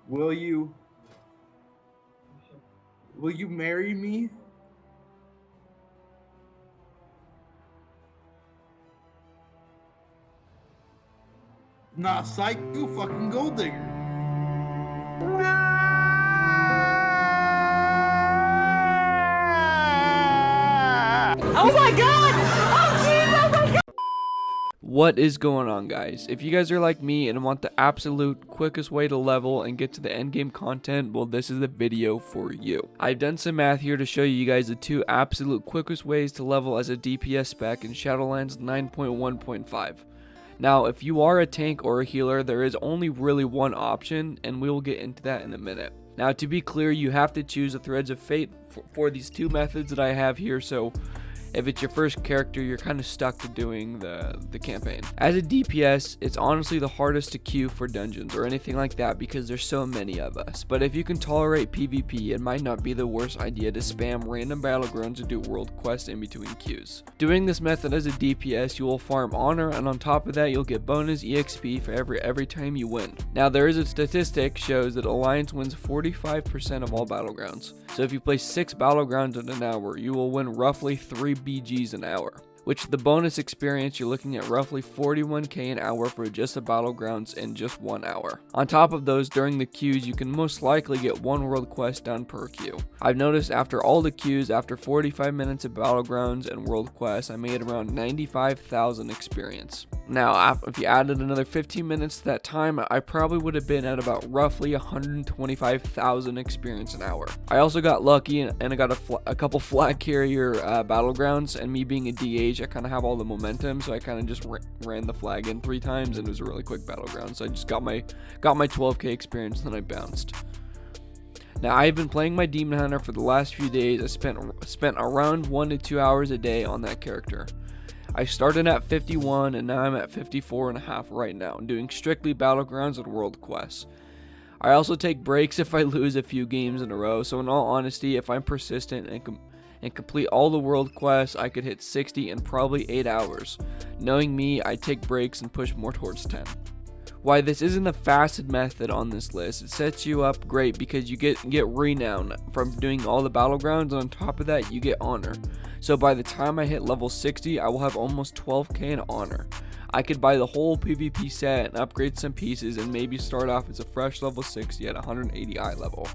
Will you will you marry me? Nah, psych, you fucking gold digger. Oh my god! Oh jeez, oh my god! What is going on, guys? If you guys are like me and want the absolute quickest way to level and get to the end game content, well, this is the video for you. I've done some math here to show you guys the two absolute quickest ways to level as a DPS spec in Shadowlands 9.1.5. Now, if you are a tank or a healer, there is only really one option, and we will get into that in a minute. Now, to be clear, you have to choose the Threads of Fate for these two methods that I have here, so if it's your first character, you're kind of stuck to doing the campaign. As a DPS, it's honestly the hardest to queue for dungeons or anything like that because there's so many of us. But if you can tolerate PvP, it might not be the worst idea to spam random battlegrounds and do world quests in between queues. Doing this method as a DPS, you will farm honor, and on top of that, you'll get bonus EXP for every time you win. Now, there is a statistic shows that Alliance wins 45% of all battlegrounds. So if you play 6 battlegrounds in an hour, you will win roughly 3 BGs an hour, which the bonus experience you're looking at roughly 41k an hour for just the battlegrounds in just 1 hour. On top of those, during the queues, you can most likely get 1 world quest done per queue. I've noticed after all the queues, after 45 minutes of battlegrounds and world quests, I made around 95,000 experience. Now, if you added another 15 minutes to that time, I probably would have been at about roughly 125,000 experience an hour. I also got lucky and I got a couple flag carrier battlegrounds, and me being a DH, I kind of have all the momentum, so I kind of just ran the flag in 3 times, and it was a really quick battleground. So I just got my 12k experience, and then I bounced. Now, I've been playing my Demon Hunter for the last few days. I spent around 1 to 2 hours a day on that character. I started at 51 and now I'm at 54.5 right now, doing strictly battlegrounds and world quests. I also take breaks if I lose a few games in a row, so in all honesty, if I'm persistent and complete all the world quests, I could hit 60 in probably 8 hours. Knowing me, I take breaks and push more towards 10. Why this isn't the fastest method on this list, it sets you up great because you get renown from doing all the battlegrounds, and on top of that, you get honor. So by the time I hit level 60, I will have almost 12k in honor. I could buy the whole PvP set and upgrade some pieces and maybe start off as a fresh level 60 at 180 eye level,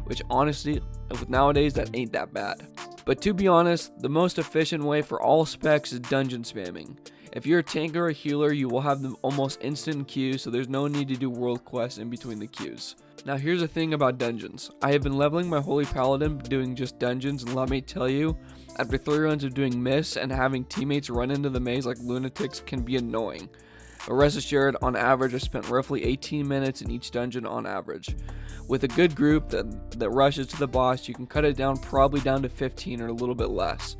which honestly, with nowadays, that ain't that bad. But to be honest, the most efficient way for all specs is dungeon spamming. If you're a tank or a healer, you will have them almost instant queues, so there's no need to do world quests in between the queues. Now, here's the thing about dungeons. I have been leveling my Holy Paladin doing just dungeons, and let me tell you, after 3 runs of doing myths and having teammates run into the maze like lunatics can be annoying. But rest assured, on average, I spent roughly 18 minutes in each dungeon on average. With a good group that rushes to the boss, you can cut it down probably down to 15 or a little bit less.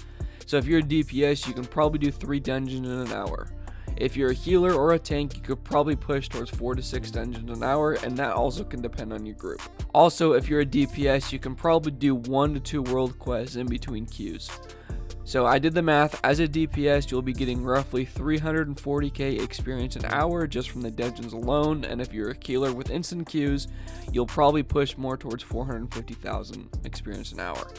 So if you're a DPS, you can probably do 3 dungeons in an hour. If you're a healer or a tank, you could probably push towards 4 to 6 dungeons an hour, and that also can depend on your group. Also, if you're a DPS, you can probably do 1 to 2 world quests in between queues. So I did the math. As a DPS, you'll be getting roughly 340k experience an hour just from the dungeons alone, and if you're a healer with instant queues, you'll probably push more towards 450,000 experience an hour.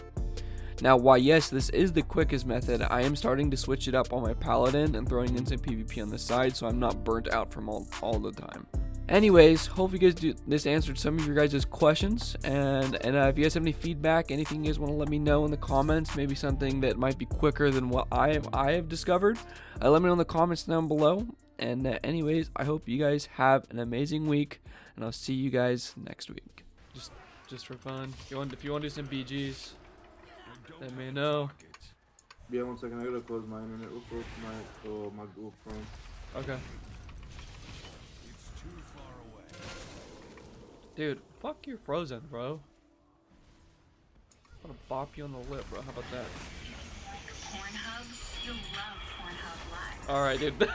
Now, while yes, this is the quickest method, I am starting to switch it up on my Paladin and throwing in some PvP on the side so I'm not burnt out from all the time. Anyways, hope you guys this answered some of your guys' questions, and if you guys have any feedback, anything you guys want to let me know in the comments, maybe something that might be quicker than what I have discovered, let me know in the comments down below. And anyways, I hope you guys have an amazing week, and I'll see you guys next week. Just for fun. If you want to do some BGs, let me know. Yeah, 1 second, I gotta close my internet real quick, my Google Chrome. Okay. Dude, fuck you're frozen, bro. I'm gonna bop you on the lip, bro. How about that? Pornhub? You'll love Pornhub Live. Alright, dude.